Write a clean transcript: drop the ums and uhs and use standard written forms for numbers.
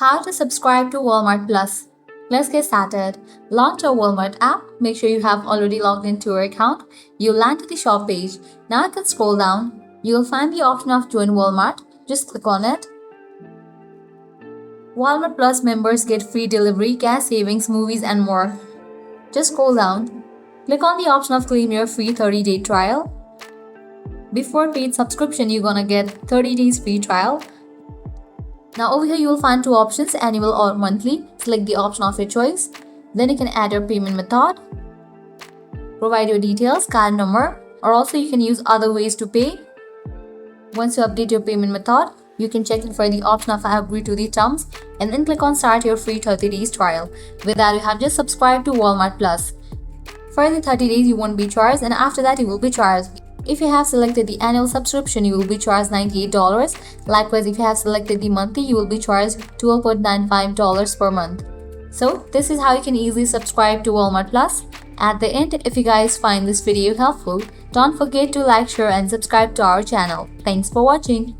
How to subscribe to Walmart Plus. Let's get started. Launch your Walmart app. Make sure you have already logged into your account. You'll land to the shop page. Now you can scroll down. You'll find the option of Join Walmart. Just click on it. Walmart Plus members get free delivery, gas savings, movies, and more. Just scroll down. Click on the option of claim your free 30-day trial. Before paid subscription, you're gonna get 30 days free trial. Now over here you will find two options, annual or monthly. Select the option of your choice. Then you can add your payment method, provide your details, card number, or also you can use other ways to pay. Once you update your payment method, you can check in for the option of I agree to the terms and then click on start your free 30 days trial. With that you have just subscribed to Walmart Plus. For the 30 days you won't be charged, and after that you will be charged. If you have selected the annual subscription, you will be charged $98. Likewise, if you have selected the monthly, you will be charged $12.95 per month. So, this is how you can easily subscribe to Walmart Plus. At the end, if you guys find this video helpful, don't forget to like, share and subscribe to our channel. Thanks for watching.